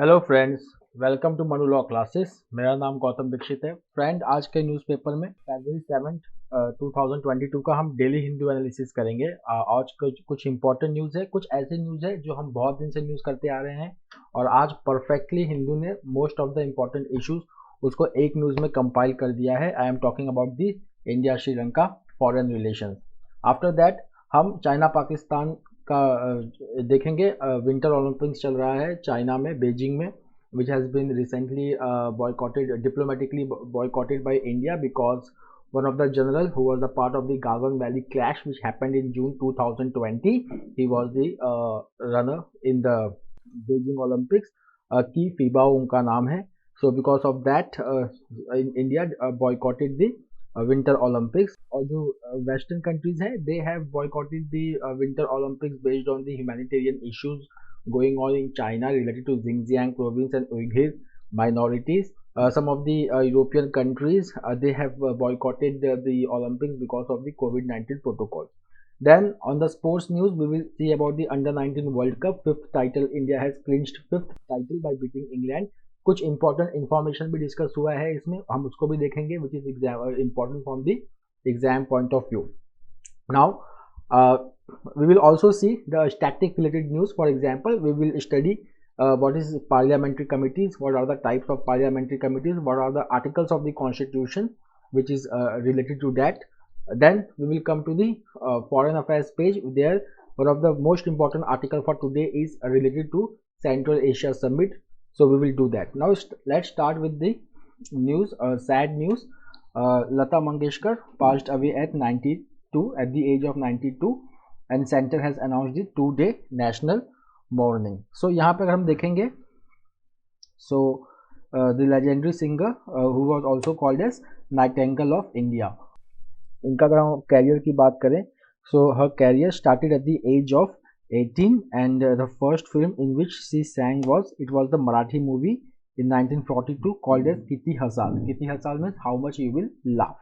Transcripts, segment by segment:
Hello friends, welcome to Manu law classes. मेरा नाम गौतम दीक्षित है। फ्रेंड, आज के न्यूज़पेपर में फरवरी 7 2022 का हम डेली हिंदू एनालिसिस करेंगे। आज कुछ इंपॉर्टेंट न्यूज़ है, कुछ ऐसे न्यूज़ है जो हम बहुत दिन से न्यूज़ करते आ रहे हैं और आज परफेक्टली हिंदू ने most of the important issues उसको एक न्यूज़ में कंपाइल कर दिया है। I am talking about the India Sri Lanka foreign relations. After that हम चाइना पाकिस्तान का देखेंगे। विंटर ओलंपिक्स चल रहा है चाइना में, बीजिंग में, which has been recently diplomatically boycotted by India because one of the general who was a part of the Galwan Valley clash which happened in June 2020, he was the runner in the Beijing Olympics, की FIBA उनका नाम है। So because of that, India boycotted the winter Olympics. और जो western countries हैं, they have boycotted the winter Olympics based on the humanitarian issues going on in China related to Xinjiang province and Uyghur minorities. Some of the European countries, they have boycotted the Olympics because of the COVID-19 protocol. Then on the sports news, we will see about the Under 19 World Cup fifth title. India has clinched fifth title by beating England. कुछ important information भी discuss हुआ है इसमें, हम उसको भी देखेंगे, which is important from the exam point of view. Now, we will also see the static related news. For example, we will study what is parliamentary committees, what are the types of parliamentary committees, what are the articles of the constitution which is related to that. Then we will come to the foreign affairs page. There one of the most important article for today is related to Central Asia Summit, so we will do that. Now let's start with the news. Sad news. Lata Mangeshkar passed away at at the age of 92, and center has announced the 2-day national mourning. So यहाँ पे अगर हम देखेंगे, so the legendary singer who was also called as Nightingale of India, इनका अगर हम career की बात करें, so her career started at the age of 18, and the first film in which she sang was the Marathi movie in 1942 called as Kiti Hasal. Kiti Hasal means how much you will laugh.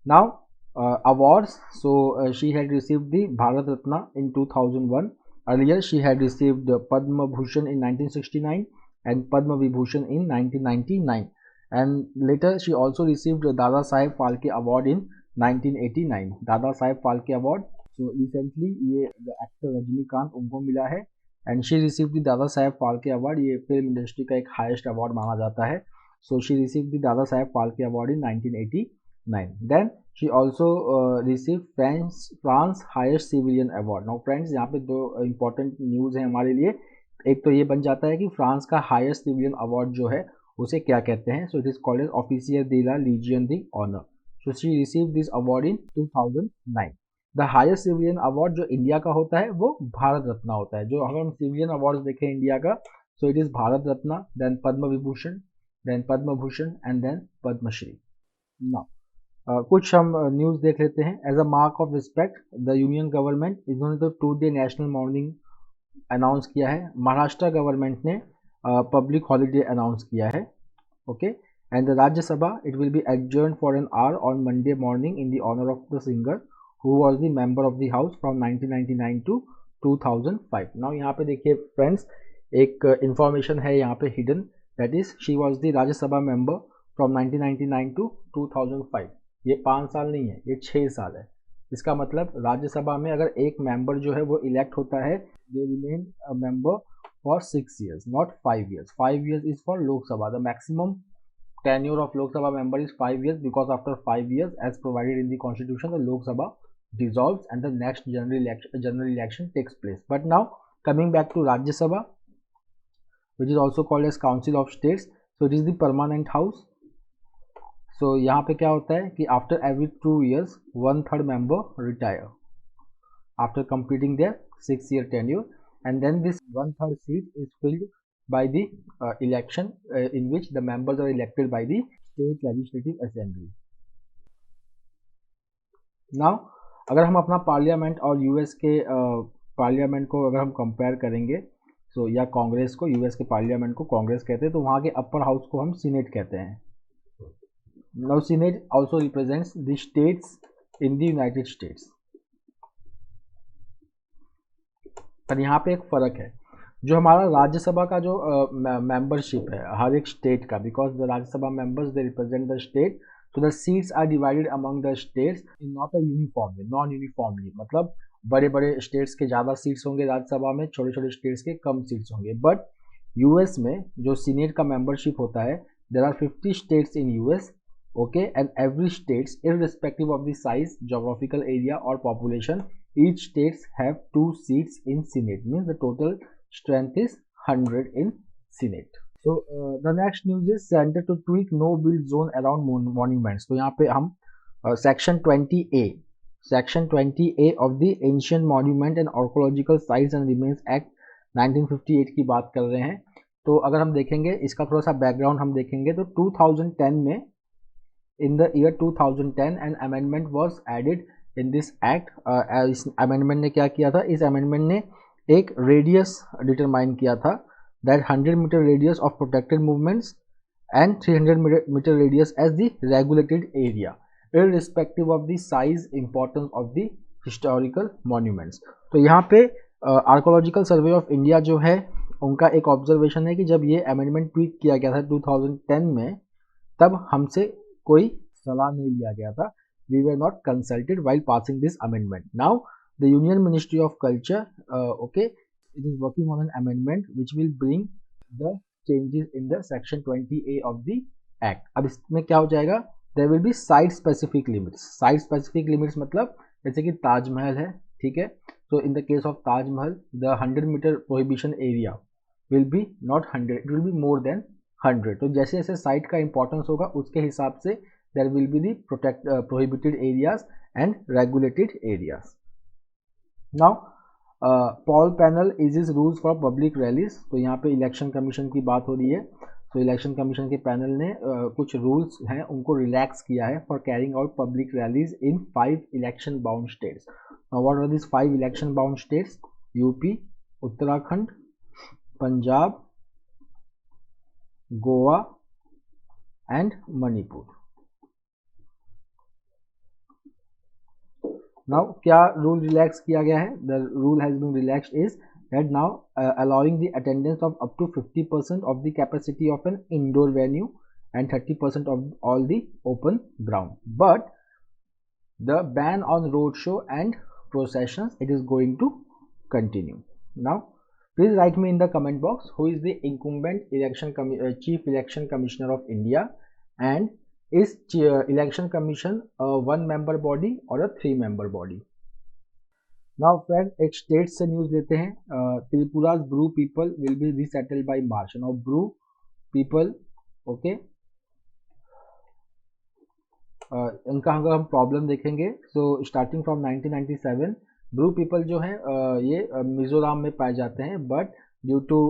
Now, awards. So she had received the Bharat Ratna in 2001. Earlier she had received the Padma Bhushan in 1969 and Padma Vibhushan in 1999, and later she also received the Dada Saheb Phalke Award in 1989. Dada Saheb Phalke Award. So recently ये the actor Rajinikanth उनको मिला है, and she received the Dada Saheb Phalke Award. ये film industry का एक highest award माना जाता है. So she received the Dada Saheb Phalke Award in 1989. Then she also received France highest civilian award. Now friends, यहाँ पे दो important news है हमारे लिए. एक तो ये बन जाता है कि फ्रांस का हाईएस्ट सिविलियन अवार्ड जो है उसे क्या कहते हैं. So it is called as officier de la Legion d'Honneur. So she received this award in 2009. The highest civilian award जो इंडिया का होता है वो भारत रत्न होता है. जो अगर हम सिविलियन अवार्ड देखें इंडिया का, so it is Bharat Ratna, then Padma Vibhushan, then Padma Bhushan and then Padma Shri. Now कुछ हम न्यूज़ देख लेते हैं. As a mark of respect, the union government इन्होंने तो 2-day नेशनल मॉर्निंग अनाउंस किया है. महाराष्ट्र गवर्नमेंट ने पब्लिक हॉलीडे अनाउंस किया है. Okay. And the Rajya Sabha, it will be adjourn for an hour on Monday morning in the honour of the singer who was the member of the house from 1999 to 2005. Now यहाँ पे देखिए friends, एक information है यहाँ पे hidden, that is she was the Rajya Sabha member from 1999 to 2005. ये 5 साल नहीं है, ये 6 साल है. इसका मतलब राज्यसभा में अगर एक मेंबर जो है वो इलेक्ट होता है, they remain a member for 6 years, not 5 years. 5 years is for Lok Sabha. The maximum tenure of Lok Sabha member is 5 years, because after 5 years, as provided in the constitution, the Lok Sabha dissolves and the next general election takes place. But now coming back to Rajya Sabha, which is also called as Council of States, so it is the permanent house. So यहाँ पे क्या होता है कि after every 2 years 1/3 member retire after completing their 6-year tenure, and then this 1/3 seat is filled by the election in which the members are elected by the state legislative assembly. Now अगर हम अपना parliament और US के parliament को अगर हम compare करेंगे, सो या कांग्रेस को, यूएस के पार्लियामेंट को कांग्रेस कहते हैं, तो वहाँ के अपर हाउस को हम सीनेट कहते हैं. Now senate also represents the states in the United states. पर यहाँ पे एक फ़र्क है. जो हमारा राज्यसभा का जो मेंबरशिप है हर एक स्टेट का, because the Rajya Sabha members they represent the state, so the seats are divided among the states in not a uniformly, non uniformly, मतलब बड़े बड़े स्टेट्स के ज़्यादा सीट्स होंगे राज्यसभा में, छोटे छोटे स्टेट्स के कम सीट्स होंगे। बट यूएस में जो सीनेट का मेंबरशिप होता है, there are 50 states in US, okay, and every states irrespective of the size, geographical area or population, each states have 2 seats in senate, means the total strength is 100 in senate. So the next news is center to tweak no build zone around monuments. तो यहाँ पे हम section 20A, section 20A of the Ancient Monument and Archaeological Sites and Remains Act 1958 की बात कर रहे हैं। तो अगर हम देखेंगे इसका थोड़ा सा बैकग्राउंड हम देखेंगे तो 2010 में, in the year 2010 an amendment was added in this act. इस amendment ने क्या किया था, इस amendment ने एक radius determine किया था, that 100 meter radius of protected movements and 300 meter radius as the regulated area irrespective of the size importance of the historical monuments. तो यहाँ पे आर्कोलॉजिकल सर्वे ऑफ इंडिया जो है उनका एक ऑब्जर्वेशन है कि जब ये अमेंडमेंट ट्वीट किया गया था 2010 में, तब हमसे कोई सलाह नहीं लिया गया था, we were not consulted while passing this amendment. Now the Union Ministry of Culture, okay, it is working on an amendment which will bring the changes in the section 20A of the act. अब इसमें क्या हो जाएगा, there will be site specific limits. Site specific limits मतलब जैसे कि ताजमहल है, ठीक है, so in the case of Taj Mahal the 100 meter prohibition area will be not 100, it will be more than 100. तो जैसे जैसे साइट का इंपॉर्टेंस होगा उसके हिसाब से there will be the prohibited areas and regulated areas. Now poll panel is is rules for public rallies. तो यहाँ पे इलेक्शन कमीशन की बात हो रही है. तो इलेक्शन कमीशन के पैनल ने कुछ रूल्स हैं उनको रिलैक्स किया है for carrying out public rallies in 5 election bound states. What are this 5 election bound states? UP, Uttarakhand, Punjab, Goa and Manipur. Now क्या रूल रिलैक्स किया गया है? The rule has been relaxed is that now allowing the attendance of up to 50% of the capacity of an indoor venue and 30% of all the open ground, but the ban on road show and processions, it is going to continue. Now please write me in the comment box who is the incumbent chief election commissioner of India, and is election commission a 1 member body or a 3 member body? Now friend एक state से news लेते हैं. Tripura's Bru people will be resettled by March. Now Bru people, okay, इनका अगर हम problem देखेंगे so starting from 1997 Bru people जो है ये मिजोरम में पाए जाते हैं, but due to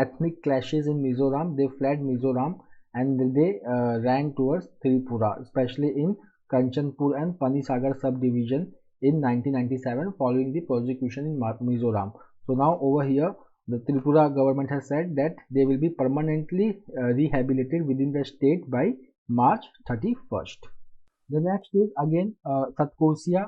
ethnic clashes in Mizoram they fled Mizoram and they ran towards Tripura, specially in Kanchanpur and Panisagar sub division in 1997 following the persecution in Mizoram. So now over here the Tripura government has said that they will be permanently rehabilitated within the state by March 31st. The next is again Satkosia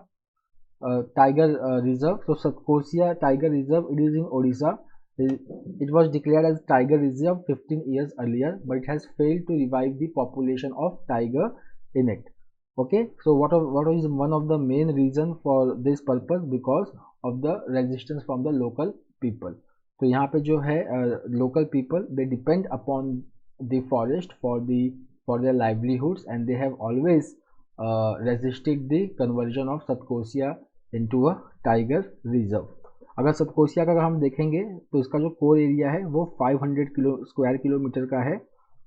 Tiger Reserve. So Satkosia Tiger Reserve, it is in Odisha. It was declared as Tiger Reserve 15 years earlier, but it has failed to revive the population of tiger in it. Okay, so what is one of the main reason for this purpose? Because of the resistance from the local people. तो यहाँ पे जो है local people they depend upon the forest for their livelihoods, and they have always resisted the conversion of Satkosia into a tiger reserve. अगर सतकोसिया का हम देखेंगे तो इसका जो कोर एरिया है वो 500 स्क्वायर किलोमीटर का है,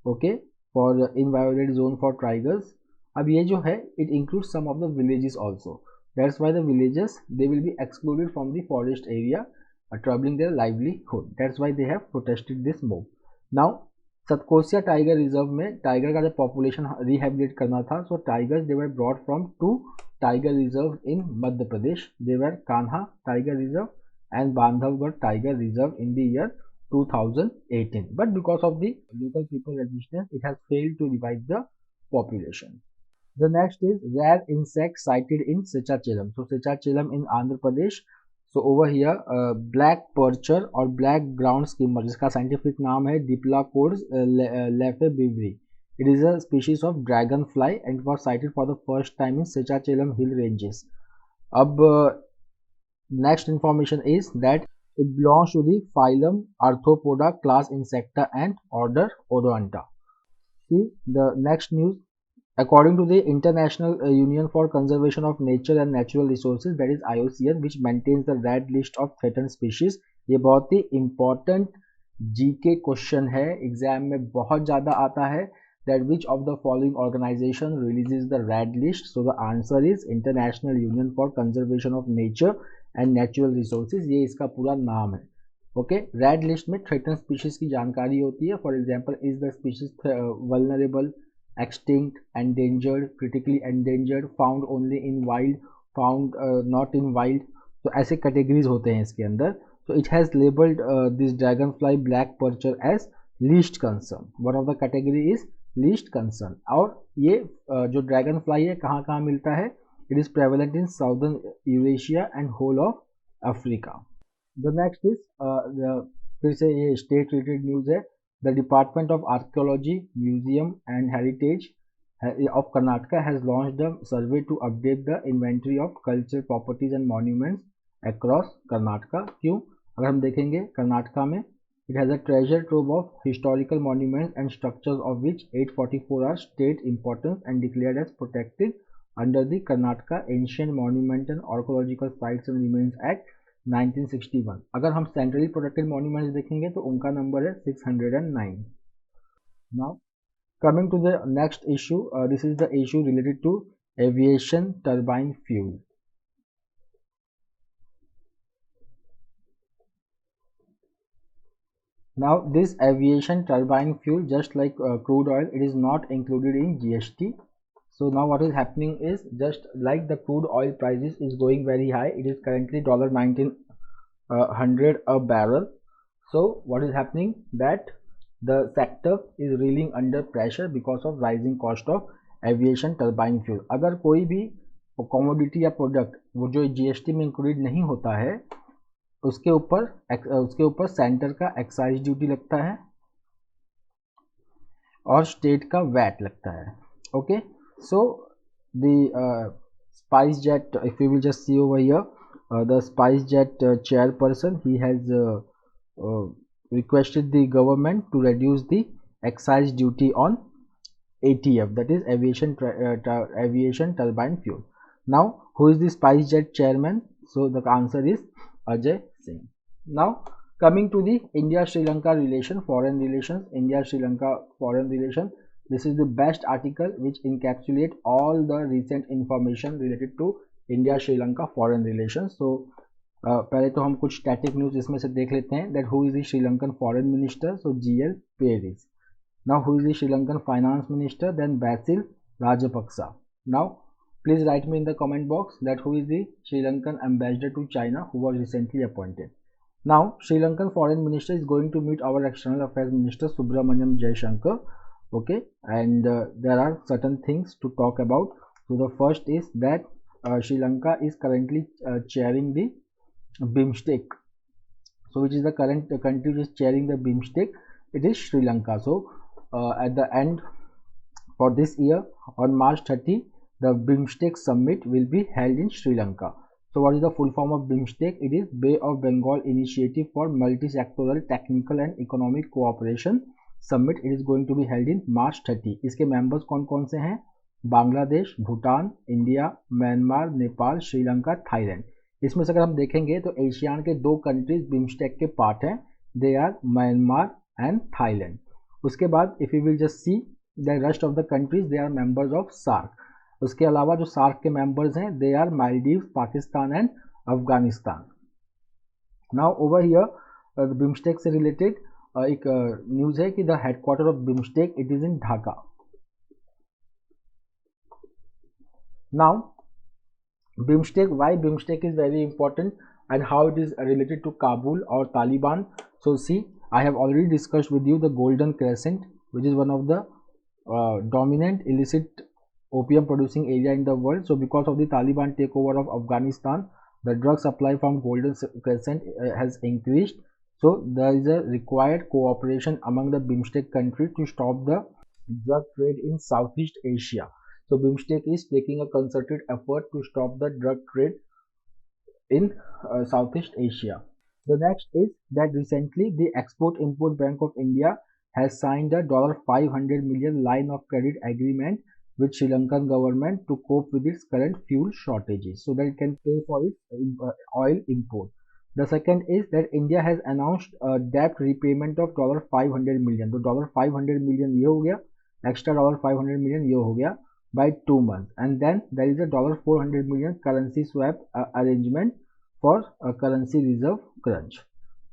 okay, for inviolate zone for tigers. अब ये जो है it include some of the villages also, that's why the villages they will be excluded from the forest area troubling their livelihood. That's why they have protested this move. Now Satkosia tiger reserve में tiger का जब population rehabilitate करना था, so tigers they were brought from 2 tiger reserve in Madhya Pradesh. They were Kanha tiger reserve and Bandhavgarh Tiger Reserve in the year 2018, but because of the local people resistance it has failed to revive the population. The next is rare insect sighted in Srichachelam. So Srichachelam in Andhra Pradesh. So over here black percher और black ground schemer, जिसका scientific नाम है डिप्लाकोर्स लेफेबिवरी. It is a species of dragonfly and was sighted for the first time in Sechachelem hill ranges. अब next information is that it belongs to the phylum Arthropoda, class Insecta, and order Odonta. See the next news. According to the International Union for Conservation of Nature and Natural Resources, that is IUCN, which maintains the red list of threatened species. ये बहुत ही important GK question है, exam में बहुत ज़्यादा आता है. That which of the following organization releases the red list? So the answer is International Union for Conservation of Nature and Natural Resources. ये इसका पूरा नाम है. ओके, रेड लिस्ट में थ्रेटन स्पीशीज की जानकारी होती है. For example, is the species vulnerable, extinct, endangered, critically endangered, found only in wild, found not in wild. तो ऐसे कैटेगरीज होते हैं इसके अंदर. So it has labeled this dragonfly black percher as least concern. One of the category is least concern. और ये जो dragon fly है कहाँ कहाँ मिलता है? It is prevalent in southern Eurasia and whole of Africa. The next is फिर से ये स्टेट रिलेटेड न्यूज है. The Department of Archaeology, Museum and Heritage of Karnataka has launched a survey to update the inventory of cultural properties and monuments across Karnataka. क्यों? अगर हम देखेंगे कर्नाटका में it has a treasure trove of historical monuments and structures of which 844 are state importance and declared as protected under the Karnataka Ancient Monument and Archaeological Sites and Remains Act 1961. अगर हम centrally protected monuments देखेंगे तो उनका number है 609. Now coming to the next issue, this is the issue related to aviation turbine fuel. Now this aviation turbine fuel, just like crude oil, it is not included in GST. So now what is happening is, just like the crude oil prices is going very high, it is currently $1900 a barrel. So what is happening, that the sector is reeling under pressure because of rising cost of aviation turbine fuel. अगर कोई भी commodity या product वो जो GST में included नहीं होता है, उसके ऊपर सेंटर का एक्साइज ड्यूटी लगता है और स्टेट का वैट लगता है. Okay, so the spice jet, if you will just C over here, the spice jet chairperson, he has requested the government to reduce the excise duty on ATF, that is aviation turbine fuel. Now who is the spice jet chairman? So the answer is Ajay Singh. Now coming to the India-Sri Lanka relation, foreign relations, India-Sri Lanka foreign relations. This is the best article which encapsulate all the recent information related to India-Sri Lanka foreign relations. So पहले तो हम कुछ static news इसमें से देख लेते हैं. That who is the Sri Lankan foreign minister? So GL Peris. Now who is the Sri Lankan finance minister? Then Basil Rajapaksa. Now please write me in the comment box that who is the Sri Lankan ambassador to China who was recently appointed. Now Sri Lankan foreign minister is going to meet our external affairs minister Subramaniam Jaishankar. Okay, and there are certain things to talk about. So the first is that Sri Lanka is currently chairing the BIMSTEC. So which is the current country which is chairing the BIMSTEC? It is Sri Lanka. So at the end for this year, on March 30, the BIMSTEC summit will be held in Sri Lanka. So what is the full form of BIMSTEC? It is Bay of Bengal Initiative for Multi-Sectoral Technical and Economic Cooperation Summit. It is going to be held in March 30. इसके members कौन कौन से हैं? Bangladesh, Bhutan, India, Myanmar, Nepal, Sri Lanka, Thailand. इसमें से अगर हम देखेंगे तो एशियान के दो कंट्रीज BIMSTEC के पार्ट हैं. They are Myanmar and Thailand. उसके बाद if you will just see the rest of the countries, they are members of SAARC. उसके अलावा जो सार्क के मेंबर्स हैं, they are Maldives, Pakistan and Afghanistan. Now over here BIMSTEC से रिलेटेड एक न्यूज है कि the headquarter of BIMSTEC it is in Dhaka. Now BIMSTEC, why BIMSTEC is very important and how it is related to Kabul or Taliban. So see, I have already discussed with you the Golden Crescent, which is one of the dominant illicit opium producing area in the world. So because of the Taliban takeover of Afghanistan, The drug supply from Golden Crescent has increased. So there is a required cooperation among the BIMSTEC countries to stop the drug trade in Southeast Asia. So BIMSTEC is taking a concerted effort to stop the drug trade in Southeast Asia. The next is that recently the Export-Import Bank of India has signed a $500 million line of credit agreement with Sri Lankan government to cope with its current fuel shortages so that it can pay for its oil import. The second is that India has announced a debt repayment of $500 million. तो $500 million ये हो गया, extra $500 million ये हो गया by 2 months, and then there is a $400 million currency swap arrangement for a currency reserve crunch.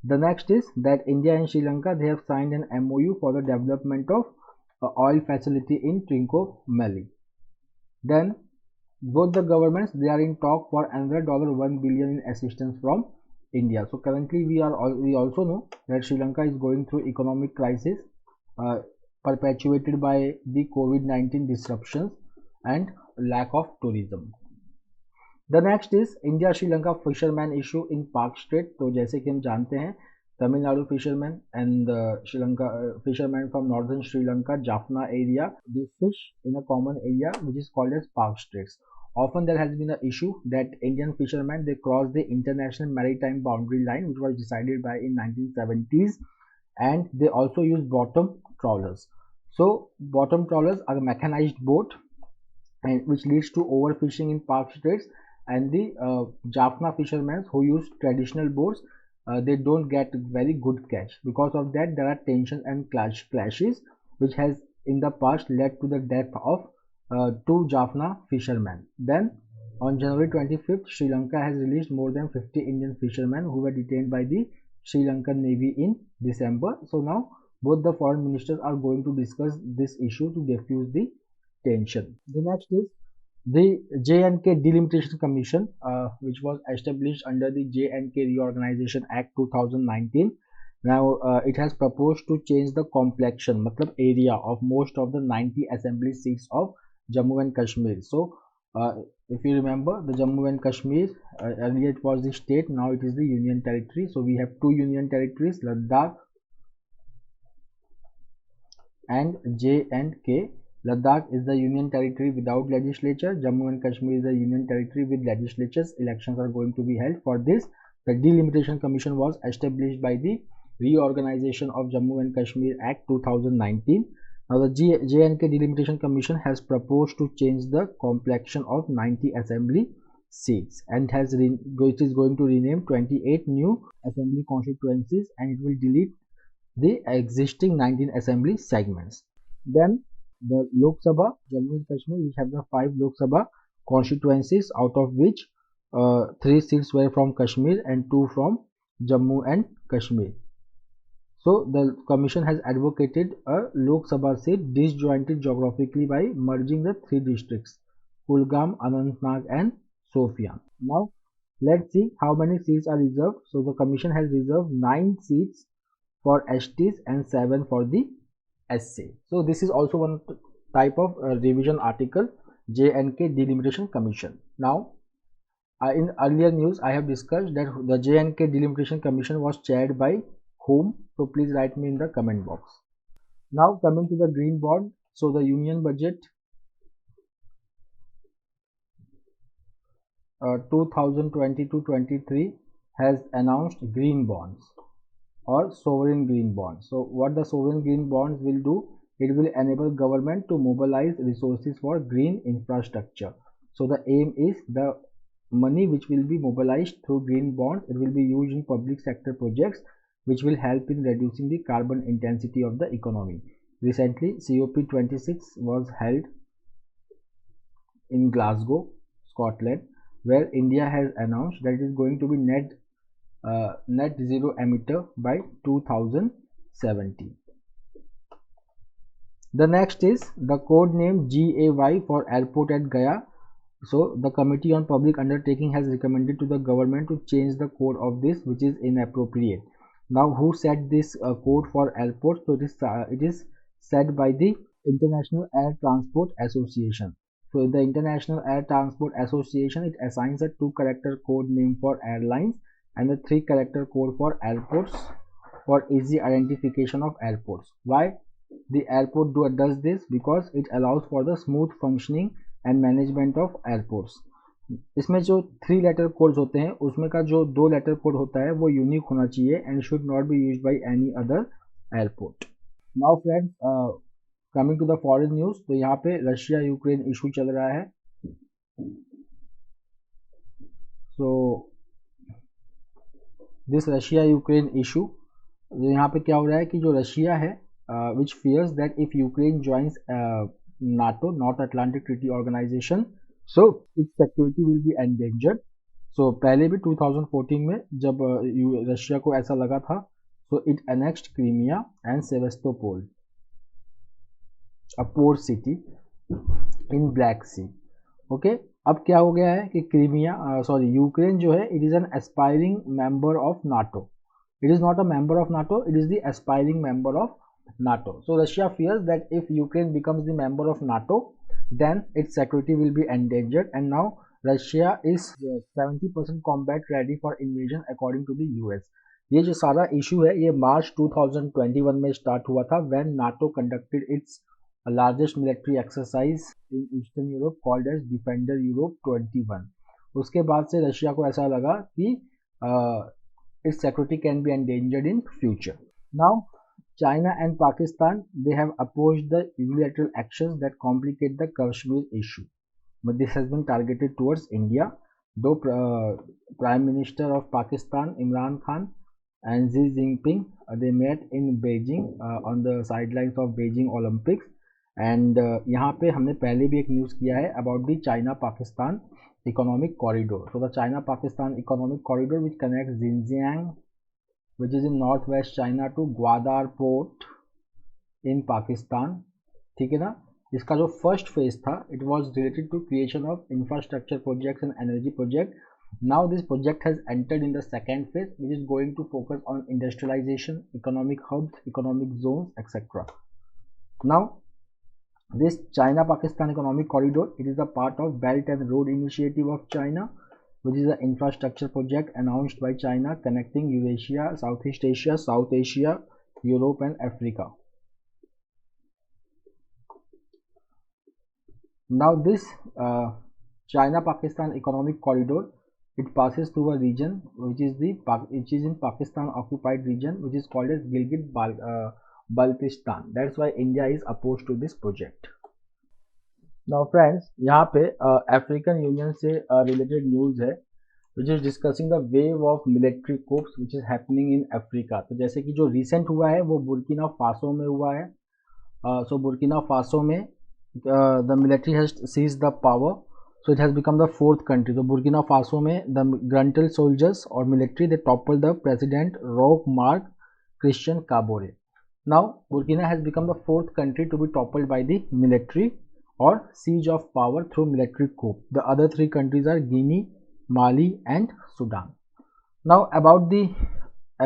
The next is that India and Sri Lanka, they have signed an MOU for the development of oil facility in Trincomalee. Then both the governments, they are in talk for another $1 billion in assistance from India. So currently we also know that Sri Lanka is going through economic crisis perpetuated by the COVID-19 disruptions and lack of tourism. The next is India Sri Lanka fisherman issue in Park Strait. तो जैसे कि हम जानते हैं Tamil fishermen and Sri Lanka fishermen from northern Sri Lanka, Jaffna area, they fish in a common area which is called as Park Straits. Often there has been an issue that Indian fishermen, they cross the international maritime boundary line which was decided by in 1970s, and they also use bottom trawlers. So bottom trawlers are a mechanized boat and which leads to overfishing in Park Straits, and the Jaffna fishermen who use traditional boats, they don't get very good catch. Because of that, there are tensions and clashes which has in the past led to the death of 2 Jaffna fishermen. Then on January 25th, Sri Lanka has released more than 50 Indian fishermen who were detained by the Sri Lankan Navy in December. So now both the foreign ministers are going to discuss this issue to defuse the tension. The next is the J&K Delimitation Commission, which was established under the J&K Reorganization Act 2019. Now it has proposed to change the complexion, matlab area of most of the 90 assembly seats of Jammu and Kashmir. So if you remember, the Jammu and Kashmir, earlier it was the state, now it is the union territory. So we have 2 union territories, Ladakh and J&K. Ladakh is the union territory without legislature. Jammu and Kashmir is the union territory with legislatures. Elections are going to be held. For this, the Delimitation Commission was established by the Reorganization of Jammu and Kashmir Act 2019. Now the J&K Delimitation Commission has proposed to change the complexion of 90 assembly seats and it is going to rename 28 new assembly constituencies, and it will delete the existing 19 assembly segments. Then the Lok Sabha, Jammu and Kashmir, which have the 5 Lok Sabha constituencies, out of which 3 seats were from Kashmir and 2 from Jammu and Kashmir. So the commission has advocated a Lok Sabha seat disjointed geographically by merging the 3 districts, Kulgam, Anantnag and Sofian. Now let's see how many seats are reserved. So the commission has reserved 9 seats for STs and 7 for the SC. So this is also one type of revision article, J&K Delimitation Commission. Now in earlier news I have discussed that the J&K Delimitation Commission was chaired by whom? So please write me in the comment box. Now coming to the green bond. So the union budget 2022-23 has announced green bonds or sovereign green bonds. So what the sovereign green bonds will do, it will enable government to mobilize resources for green infrastructure. So the aim is the money which will be mobilized through green bonds, it will be used in public sector projects which will help in reducing the carbon intensity of the economy. Recently COP26 was held in Glasgow, Scotland, where India has announced that it is going to be net zero emitter by 2070. The next is the code name GAY for airport at Gaya. So the Committee on Public Undertaking has recommended to the government to change the code of this, which is inappropriate. Now who set this code for airport? So it is set by the International Air Transport Association. So the International Air Transport Association, it assigns a 2-character code name for airlines and a 3-character code for airports for easy identification of airports. Why the airport does this? Because it allows for the smooth functioning and management of airports. इसमें जो 3 letter codes होते हैं उसमें का जो 2 letter code होता है वो यूनिक होना चाहिए and should not be used by any other airport. Now friends, coming to the foreign news, तो यहाँ पे रशिया यूक्रेन इशू चल रहा है. So this Russia Ukraine issue, यहाँ पे क्या हो रहा है कि जो रशिया है which fears that if Ukraine joins NATO, North Atlantic Treaty Organisation, so its security will be endangered. So पहले भी 2014 में जब रशिया को ऐसा लगा था, so it annexed Crimea and Sevastopol, a port city in Black Sea. Okay, अब क्या हो गया है कि क्रीमिया यूक्रेन जो है, it is an aspiring member of NATO. It is not a member of NATO, it is the aspiring member of NATO. So Russia fears that if Ukraine becomes the member of NATO, then its security will be endangered, and now Russia is 70% combat ready for invasion according to the US. ये जो सारा issue है ये मार्च 2021 में start हुआ था when NATO conducted its largest military exercise in Eastern Europe called as Defender Europe 21. उसके बाद से रशिया को ऐसा लगा कि its security can be endangered in future. Now China and Pakistan, they have opposed the unilateral actions that complicate the Kashmir issue, but this has been targeted towards India. Though Prime Minister of Pakistan Imran Khan and Xi Jinping, they met in Beijing on the sidelines of Beijing Olympics. And यहाँ पे हमने पहले भी एक news किया है about the China Pakistan economic corridor. So the China Pakistan economic corridor which connect Xinjiang which is in north west China to Gwadar port in Pakistan. ठीक है ना. इसका जो फर्स्ट फेज था it was related to creation of infrastructure projects and energy project. Now this project has entered in the second phase which is going to focus on industrialisation, economic hubs, economic zones etcetera. Now this China-Pakistan economic corridor, it is a part of Belt and Road Initiative of China, which is an infrastructure project announced by China connecting Eurasia, Southeast Asia, South Asia, Europe and Africa. Now this China-Pakistan economic corridor, it passes through a region which is in Pakistan occupied region, which is called as Gilgit-Baltistan. That's why India is opposed to this project. Now friends, यहाँ पे African union से related news है which is discussing the wave of military coups which is happening in Africa. तो जैसे कि जो recent हुआ है वो बुर्किना फासो में हुआ है. सो बुर्किना फासो में the military has seized the power, so it has become the 4th country. तो बुर्किना फासो में the gruntle soldiers or military, they toppled the president Roch Marc Christian Kabore. Now Burkina has become the 4th country to be toppled by the military or siege of power through military coup. The other 3 countries are Guinea, Mali and Sudan. Now about the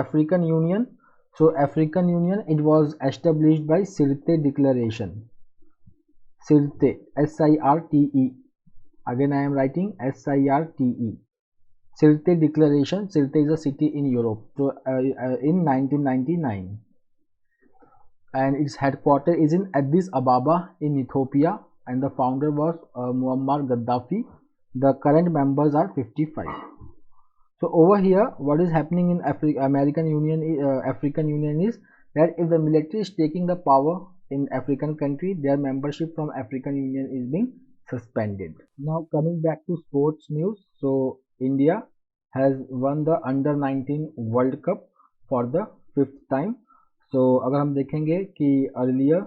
African Union. So African Union, it was established by Sirte Declaration. Sirte, S-I-R-T-E. Again I am writing S-I-R-T-E. Sirte Declaration. Sirte is a city in Europe. So in 1999. And its headquarters is in Addis Ababa in Ethiopia, and the founder was Muammar Gaddafi. The current members are 55. So over here, what is happening in African Union is that if the military is taking the power in African country, their membership from African Union is being suspended. Now coming back to sports news, so India has won the Under 19 World Cup for the 5th time. So अगर हम देखेंगे कि earlier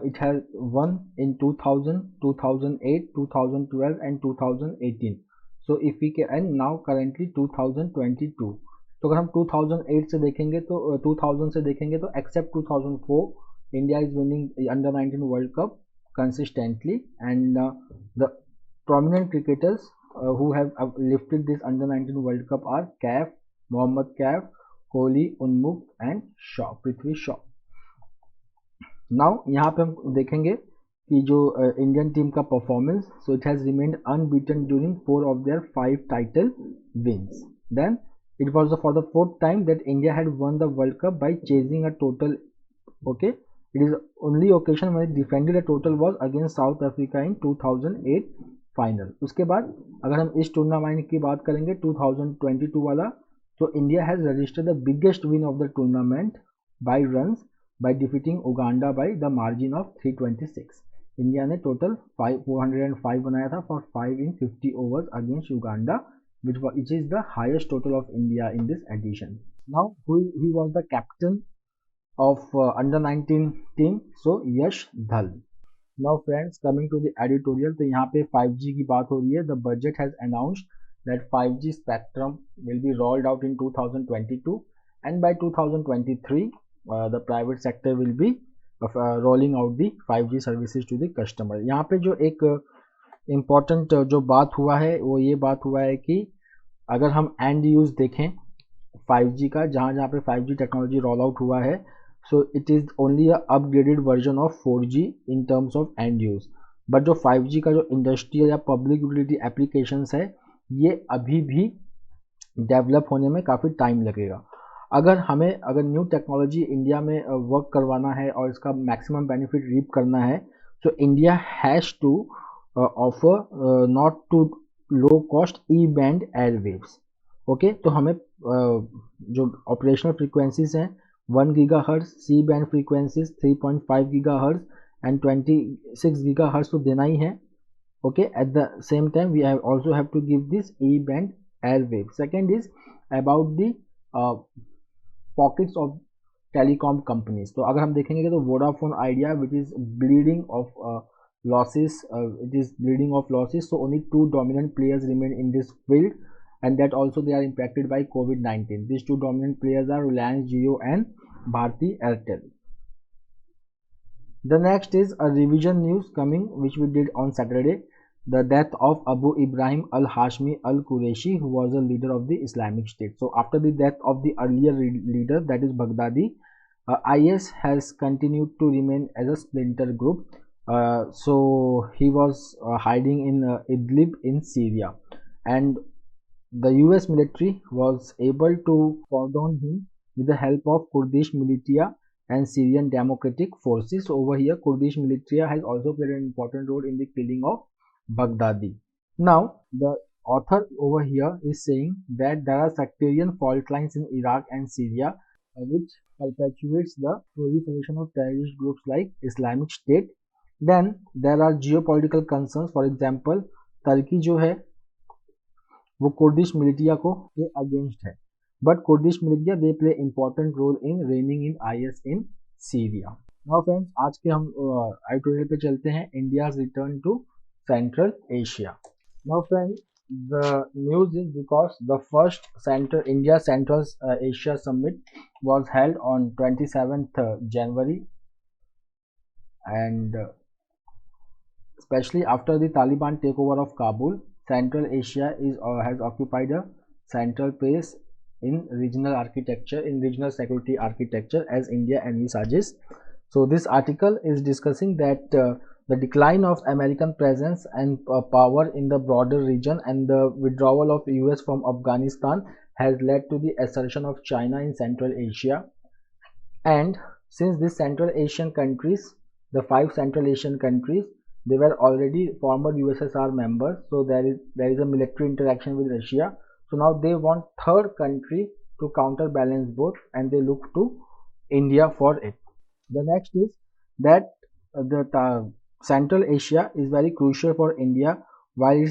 it has won in 2000, 2008, 2012 and 2018. So if we can, and now currently 2022. तो अगर हम 2008 से देखेंगे तो 2000 से देखेंगे तो except 2004 India is winning Under 19 World Cup consistently, and the prominent cricketers who have lifted this Under 19 World Cup are Kaif, Mohammad Kaif, Kohli, Unmukt and Shaw, Prithvi Shaw. Now यहाँ पे हम देखेंगे कि जो इंडियन टीम का performance, so it has remained unbeaten during 4 of their 5 title wins. Then it was for the 4th time that India had won the World Cup by chasing a total. Okay, it is only occasion when it defended a total was against South Africa in 2008 final. उसके बाद अगर हम इस tournament की बात करेंगे 2022 वाला, तो India has registered the biggest win of the tournament by runs by defeating Uganda by the margin of 326. India ने टोटल 405 बनाया था for 5 in 50 overs against Uganda, which is the highest total of India in this edition. Now, he was the captain of under 19 team, so Yash Dhal. Now friends, coming to the editorial, तो यहाँ पे 5G की बात हो रही है. The budget has announced that 5G spectrum will be rolled out in 2022, and by 2023 the private sector will be rolling out the 5G services to the customer. यहाँ पे जो एक important जो बात हुआ है वो ये बात हुआ है कि अगर हम एंड यूज देखें 5G का, जहाँ जहाँ पे 5G टेक्नोलॉजी रोल आउट हुआ है, so it is only a upgraded version of 4G in terms of and use. But जो 5G का जो इंडस्ट्रियल या पब्लिक यूटिलिटी एप्लीकेशंस है, ये अभी भी डेवलप होने में काफ़ी टाइम लगेगा. अगर न्यू टेक्नोलॉजी इंडिया में वर्क करवाना है और इसका मैक्सिमम बेनिफिट रीप करना है, तो India has to offer not too low cost E band airwaves. Okay, तो हमें जो ऑपरेशनल फ्रीक्वेंसीज हैं 1 gigahertz, C band frequencies 3.5 gigahertz and 26 gigahertz तो देना ही है. Okay, at the same time we also have to give this E band airwave. Second is about the pockets of telecom companies. तो अगर हम देखेंगे तो Vodafone Idea which is bleeding of losses, it is bleeding of losses, so only 2 dominant players remain in this field, and that also they are impacted by COVID-19. These 2 dominant players are Reliance Jio and Bharti Airtel. The next is a revision news coming which we did on Saturday, the death of Abu Ibrahim al-Hashmi al-Qureshi, who was a leader of the Islamic State. So after the death of the earlier leader, that is Baghdadi, IS has continued to remain as a splinter group. So he was hiding in Idlib in Syria, and the US military was able to cordon him with the help of Kurdish militia and Syrian Democratic Forces. So over here Kurdish militia has also played an important role in the killing of Baghdadi. Now the author over here is saying that there are sectarian fault lines in Iraq and Syria which perpetuates the proliferation of terrorist groups like Islamic State. Then there are geopolitical concerns. For example, तुर्की जो है वो Kurdish militia को के against है, but Kurdish militia they play important role in reining in IS in Syria. Now friends, आज के हम एडिटोरियल पे चलते हैं, India's return to Central Asia. Now friends, the news is because the first India Central Asia Summit was held on 27th January, and especially after the Taliban takeover of Kabul, Central Asia has occupied a central place in regional architecture, in regional security architecture as India envisages. So this article is discussing that the decline of American presence and power in the broader region and the withdrawal of US from Afghanistan has led to the assertion of China in Central Asia. And since these Central Asian countries, the 5 Central Asian countries, they were already former USSR members, so there is a military interaction with Russia. So now they want third country to counterbalance both, and they look to India for it. The next is that the Central Asia is very crucial for India while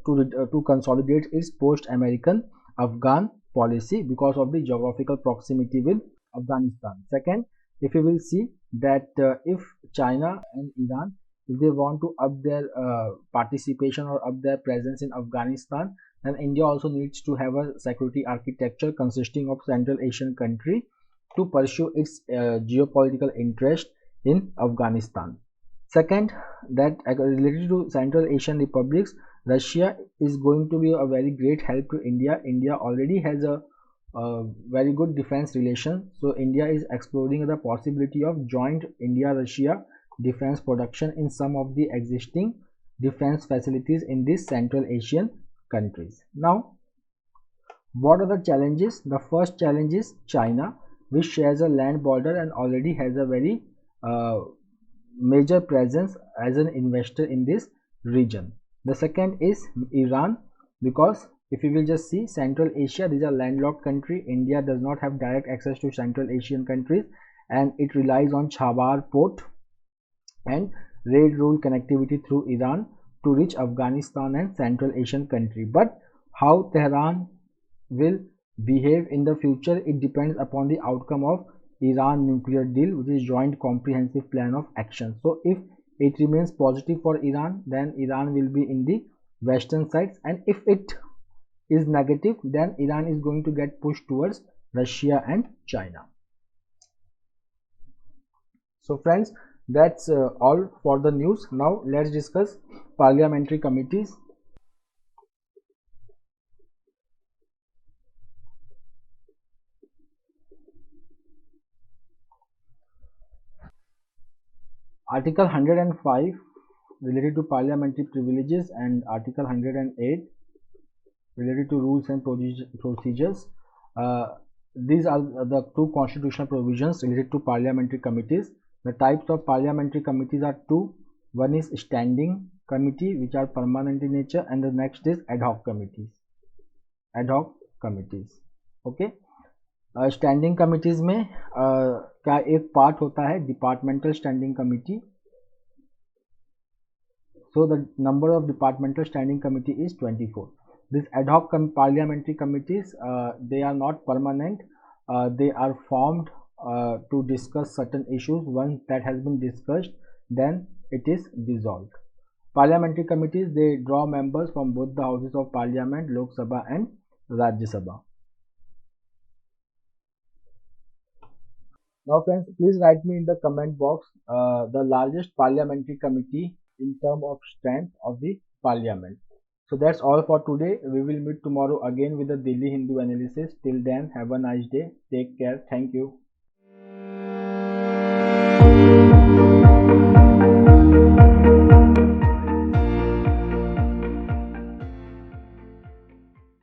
to consolidate its post-American Afghan policy because of the geographical proximity with Afghanistan. Second, if you will see that if China and Iran, if they want to up their participation or up their presence in Afghanistan, then India also needs to have a security architecture consisting of Central Asian country to pursue its geopolitical interest in Afghanistan. Second, that related to Central Asian republics, Russia is going to be a very great help to India. India already has a very good defense relation, so India is exploring the possibility of joint India-Russia defense production in some of the existing defense facilities in these Central Asian countries. Now, what are the challenges? The first challenge is China, which shares a land border and already has a very major presence as an investor in this region. The second is Iran, because if you will just see Central Asia, these are landlocked country. India does not have direct access to Central Asian countries and it relies on Chabahar port and railroad connectivity through Iran to reach Afghanistan and Central Asian country. But how Tehran will behave in the future, it depends upon the outcome of Iran nuclear deal, which is joint comprehensive plan of action. So if it remains positive for Iran, then Iran will be in the western sides, and if it is negative, then Iran is going to get pushed towards Russia and China. So friends, that's all for the news. Now let's discuss parliamentary committees. Article 105 related to parliamentary privileges and Article 108 related to rules and procedures. These are the two constitutional provisions related to parliamentary committees. The types of parliamentary committees are two. One is standing committee, which are permanent in nature, and the next is ad hoc committees. Ad hoc committees. Okay. Standing committees में का एक part होता है departmental standing committee. So the number of departmental standing committee is 24. These ad hoc parliamentary committees, they are not permanent. They are formed to discuss certain issues. Once that has been discussed, then it is dissolved. Parliamentary committees, they draw members from both the houses of parliament, Lok Sabha and Rajya Sabha. Now friends, please write me in the comment box the largest parliamentary committee in terms of strength of the parliament. So that's all for today. We will meet tomorrow again with the Delhi Hindu analysis. Till then, have a nice day. Take care. Thank you.